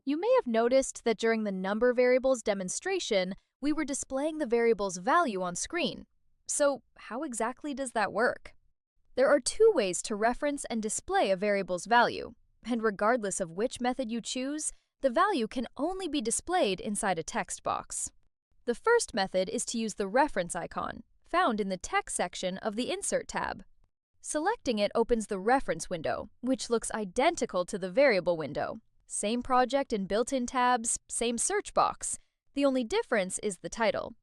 You may have noticed that during the number variables demonstration, we were displaying the variable's value on screen. So, how exactly does that work? There are two ways to reference and display a variable's value, and regardless of which method you choose, the value can only be displayed inside a text box. The first method is to use the reference icon, found in the text section of the Insert tab. Selecting it opens the reference window, which looks identical to the variable window. Same project and built-in tabs, same search box. The only difference is the title.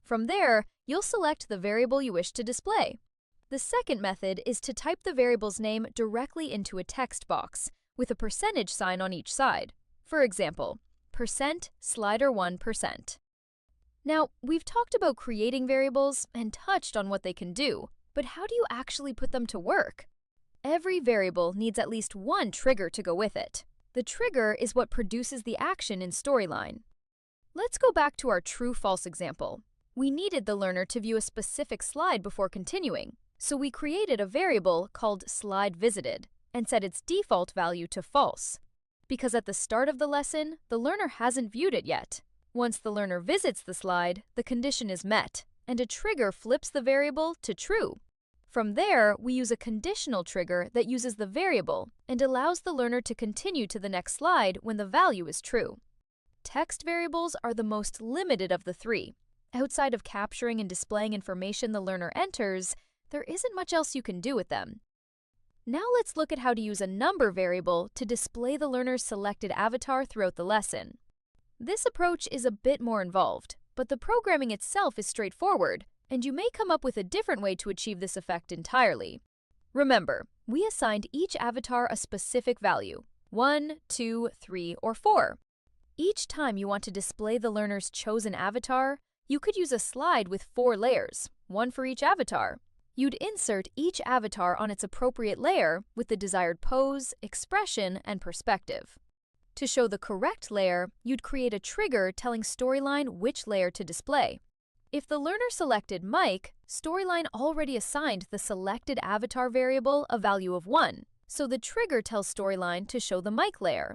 From there, you'll select the variable you wish to display. The second method is to type the variable's name directly into a text box, with a percentage sign on each side. For example, %slider1%. Now, we've talked about creating variables and touched on what they can do, but how do you actually put them to work? Every variable needs at least one trigger to go with it. The trigger is what produces the action in Storyline. Let's go back to our true-false example. We needed the learner to view a specific slide before continuing, so we created a variable called SlideVisited and set its default value to false. Because at the start of the lesson, the learner hasn't viewed it yet. Once the learner visits the slide, the condition is met, and a trigger flips the variable to true. From there, we use a conditional trigger that uses the variable and allows the learner to continue to the next slide when the value is true. Text variables are the most limited of the three. Outside of capturing and displaying information the learner enters, there isn't much else you can do with them. Now let's look at how to use a number variable to display the learner's selected avatar throughout the lesson. This approach is a bit more involved, but the programming itself is straightforward, and you may come up with a different way to achieve this effect entirely. Remember, we assigned each avatar a specific value, 1, 2, 3, or 4. Each time you want to display the learner's chosen avatar, you could use a slide with 4 layers, one for each avatar. You'd insert each avatar on its appropriate layer with the desired pose, expression, and perspective. To show the correct layer, you'd create a trigger telling Storyline which layer to display. If the learner selected Mike, Storyline already assigned the selected avatar variable a value of 1, so the trigger tells Storyline to show the Mike layer.